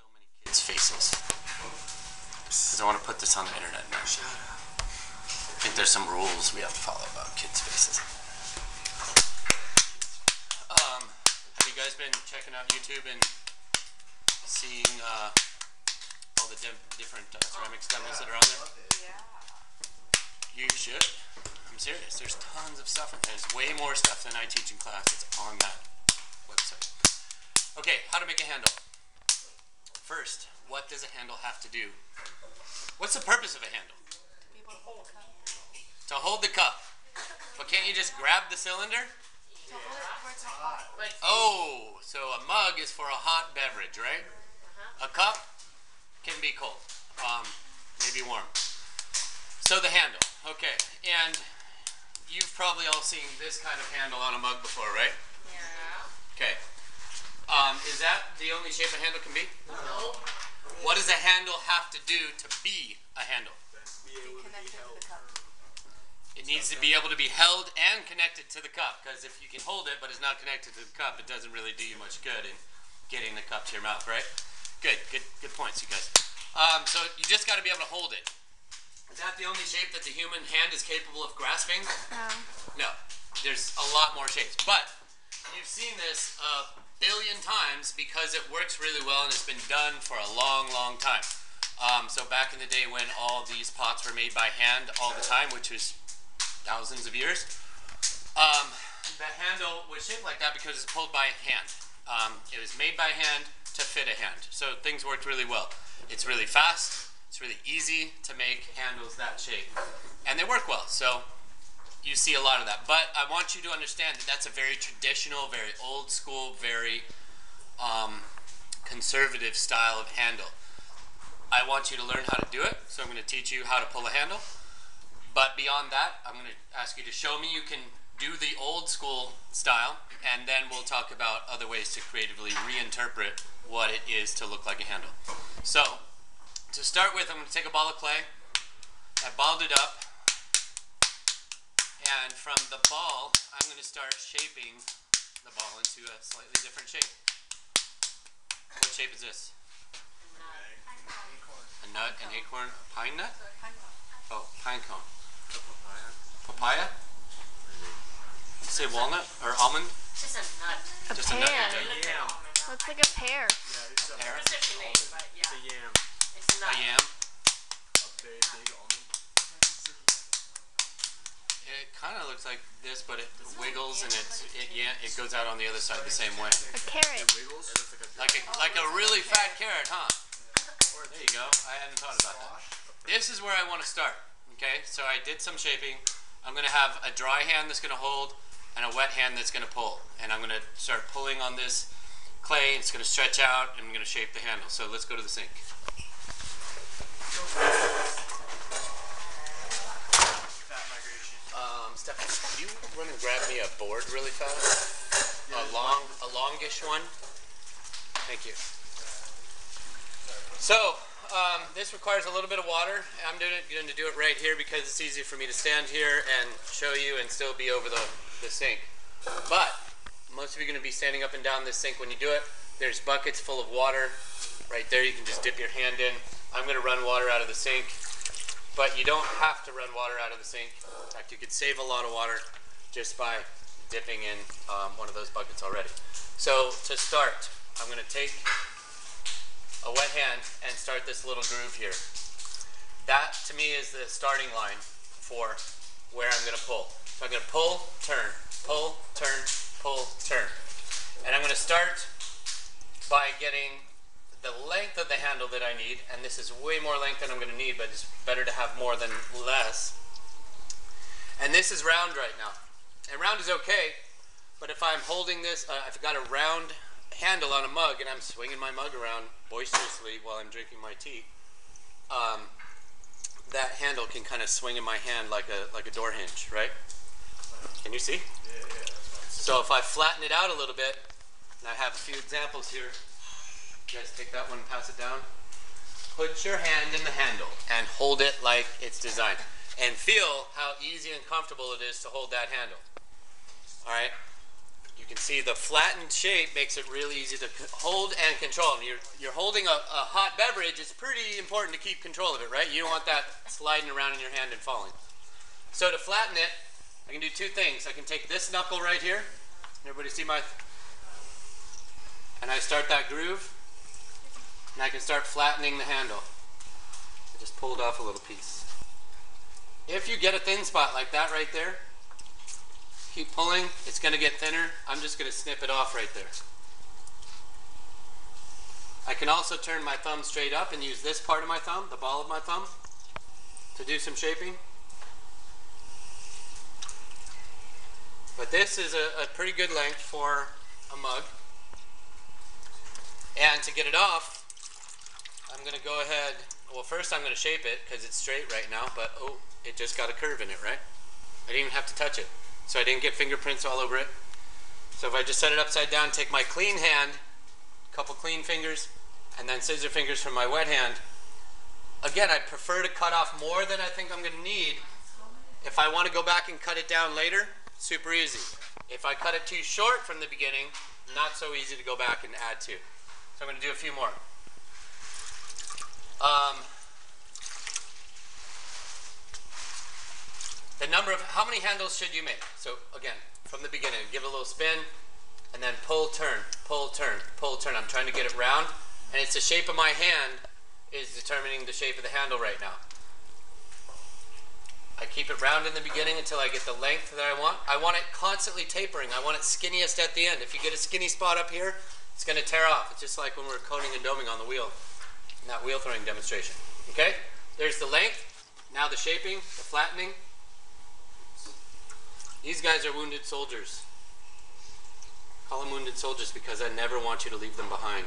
so many kids' faces. Because I want to put this on the internet now. Shut up. I think there's some rules we have to follow about kids' faces. Have you guys been checking out YouTube and seeing all the different ceramics demos that are on there? Yeah. You should. I'm serious. There's tons of stuff. There's way more stuff than I teach in class that's on that website. Okay, how to make a handle. First, what does a handle have to do? What's the purpose of a handle? To hold the cup. But can't you just grab the cylinder? To hold it where it's hot. Oh, so a mug is for a hot beverage, right? A cup can be cold, maybe warm. So the handle, okay. And you've probably all seen this kind of handle on a mug before, right? Yeah. Okay. Is that the only shape a handle can be? No. What does a handle have to do to be a handle? Be connected to the cup. It needs to be able to be held and connected to the cup, because if you can hold it but it's not connected to the cup, it doesn't really do you much good in getting the cup to your mouth, right? Good points, you guys. So you just got to be able to hold it. Is that the only shape that the human hand is capable of grasping? No. There's a lot more shapes, but you've seen this a billion times because it works really well and it's been done for a long, long time. So back in the day when all these pots were made by hand all the time, which was thousands of years, the handle was shaped like that because it's pulled by hand. It was made by hand to fit a hand. So things worked really well. It's really fast. It's really easy to make handles that shape. And they work well. So you see a lot of that. But I want you to understand that that's a very traditional, very old school, very conservative style of handle. I want you to learn how to do it. So I'm going to teach you how to pull a handle. But beyond that, I'm going to ask you to show me you can do the old school style, and then we'll talk about other ways to creatively reinterpret what it is to look like a handle. So, to start with, I'm going to take a ball of clay. I balled it up, and from the ball, I'm going to start shaping the ball into a slightly different shape. What shape is this? A nut, an acorn, a pine nut? Oh, pine cone. Papaya? Say walnut or almond? Just a nut. Just pear. a nut. Yam. Looks like a pear. Yeah, it's a Pear? Specifically, but yeah. It's a yam. It's a A nut. yam? A very big almond. It kind of looks like this, but it wiggles and it goes out on the other side the same way. A carrot. It wiggles. It looks Like a really fat carrot, huh? There you go. I hadn't thought about that. This is where I want to start. Okay, so I did some shaping. I'm going to have a dry hand that's going to hold and a wet hand that's going to pull. And I'm going to start pulling on this clay. It's going to stretch out and I'm going to shape the handle. So let's go to the sink. fat migration. Stephanie, could you run and grab me a board really fast? A longish one? Thank you. So, this requires a little bit of water. I'm going to do it right here because it's easy for me to stand here and show you and still be over the sink. But most of you are going to be standing up and down this sink when you do it. There's buckets full of water right there. You can just dip your hand in. I'm going to run water out of the sink, but you don't have to run water out of the sink. In fact, you could save a lot of water just by dipping in one of those buckets already. So to start, I'm going to take a wet hand and start this little groove here. That to me is the starting line for where I'm going to pull. So I'm going to pull, turn, pull, turn, pull, turn. And I'm going to start by getting the length of the handle that I need, and this is way more length than I'm going to need, but it's better to have more than less. And this is round right now. And round is okay, but if I'm holding this, I've got a round handle on a mug and I'm swinging my mug around boisterously while I'm drinking my tea, that handle can kind of swing in my hand like a door hinge, right? Can you see? Yeah, So if I flatten it out a little bit, and I have a few examples here, you guys take that one and pass it down. Put your hand in the handle and hold it like it's designed. And feel how easy and comfortable it is to hold that handle. Alright? You can see the flattened shape makes it really easy to hold and control. And you're holding a hot beverage. It's pretty important to keep control of it, right? You don't want that sliding around in your hand and falling. So to flatten it, I can do two things. I can take this knuckle right here. Everybody see my... And I start that groove. And I can start flattening the handle. I just pulled off a little piece. If you get a thin spot like that right there, keep pulling, it's going to get thinner. I'm just going to snip it off right there. I can also turn my thumb straight up and use this part of my thumb, the ball of my thumb, to do some shaping. But this is a pretty good length for a mug. And to get it off, I'm going to go ahead, well first I'm going to shape it because it's straight right now, but oh, it just got a curve in it, right? I didn't even have to touch it. So I didn't get fingerprints all over it. So if I just set it upside down, take my clean hand, a couple clean fingers, and then scissor fingers from my wet hand. Again, I'd prefer to cut off more than I think I'm going to need. If I want to go back and cut it down later, super easy. If I cut it too short from the beginning, not so easy to go back and add to. So I'm going to do a few more. The number of, how many handles should you make? So again, from the beginning, give it a little spin, and then pull, turn, pull, turn, pull, turn. I'm trying to get it round, and it's the shape of my hand is determining the shape of the handle right now. I keep it round in the beginning until I get the length that I want. I want it constantly tapering. I want it skinniest at the end. If you get a skinny spot up here, it's going to tear off. It's just like when we're coating and doming on the wheel in that wheel throwing demonstration. Okay? There's the length. Now the shaping, the flattening. These guys are wounded soldiers. Call them wounded soldiers because I never want you to leave them behind.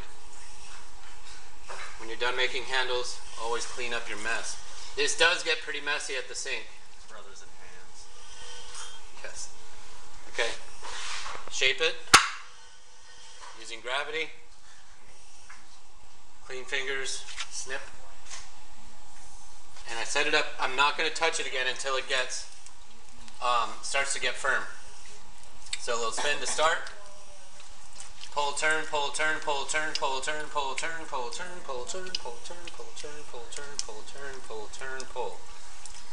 When you're done making handles, always clean up your mess. This does get pretty messy at the sink. Brothers in hands. Yes. Okay. Shape it using gravity. Clean fingers, snip. And I set it up. I'm not going to touch it again until it gets starts to get firm. So a little spin to start. Pull, turn, pull, turn, pull, turn, pull, turn, pull, turn, pull, turn, pull, turn, pull, turn, pull, turn, pull, turn, pull, turn, pull, turn, pull.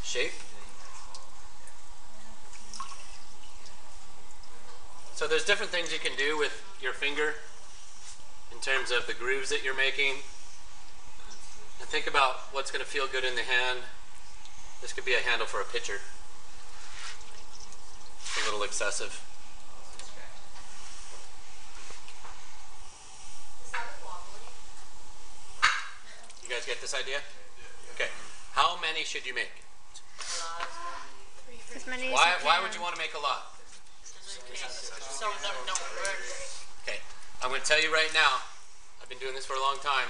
Shape. So there's different things you can do with your finger in terms of the grooves that you're making. And think about what's going to feel good in the hand. This could be a handle for a pitcher. It's a little excessive. You guys get this idea? Okay. How many should you make? As many as you Why can. would you want to make a lot? Some of them don't work. Okay. I'm going to tell you right now, I've been doing this for a long time,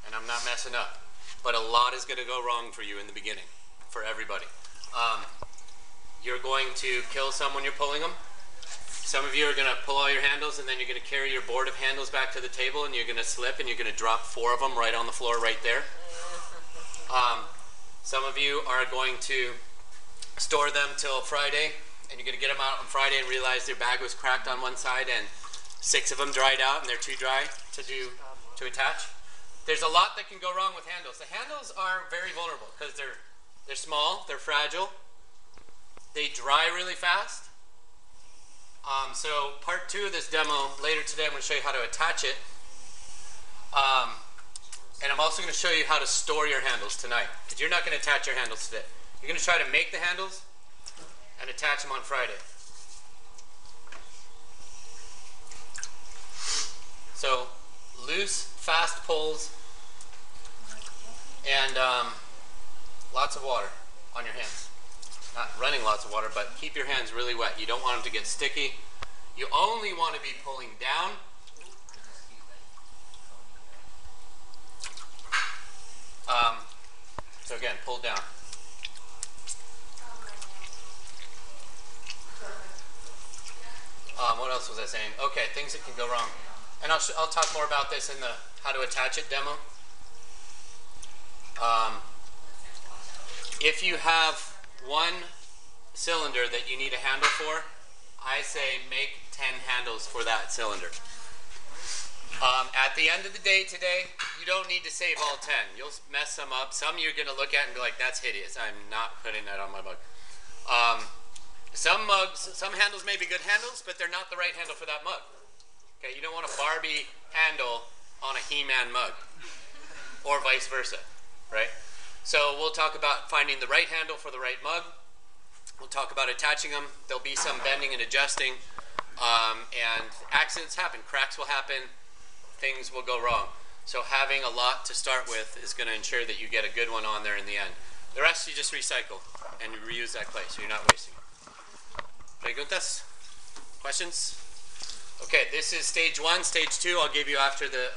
and I'm not messing up. But a lot is going to go wrong for you in the beginning, for everybody. You're going to kill some when you're pulling them. Some of you are going to pull all your handles, and then you're going to carry your board of handles back to the table, and you're going to slip, and you're going to drop 4 of them right on the floor right there. Some of you are going to store them till Friday, and you're going to get them out on Friday and realize your bag was cracked on one side, and 6 of them dried out, and they're too dry to attach. There's a lot that can go wrong with handles. The handles are very vulnerable because they're small, they're fragile, they dry really fast. So part 2 of this demo, later today I'm going to show you how to attach it. And I'm also going to show you how to store your handles tonight, because you're not going to attach your handles today. You're going to try to make the handles and attach them on Friday. So loose, fast pulls, and lots of water on your hands. Not running lots of water, but keep your hands really wet. You don't want them to get sticky. You only want to be pulling down. So again, pull down. What else was I saying? Okay, things that can go wrong. And I'll talk more about this in the how to attach it demo. If you have one cylinder that you need a handle for, I say make 10 handles for that cylinder. At the end of the day today, you don't need to save all 10. You'll mess some up. Some you're going to look at and be like, that's hideous. I'm not putting that on my mug. Some handles may be good handles, but they're not the right handle for that mug. Okay, you don't want a Barbie handle on a He-Man mug, or vice versa, right? So we'll talk about finding the right handle for the right mug. We'll talk about attaching them. There'll be some bending and adjusting, and accidents happen. Cracks will happen. Things will go wrong. So having a lot to start with is going to ensure that you get a good one on there in the end. The rest you just recycle and you reuse that clay, so you're not wasting it. Preguntas? Questions? Okay, this is stage 1. Stage 2 I'll give you after the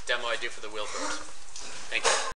demo I do for the wheel doors. Thank you.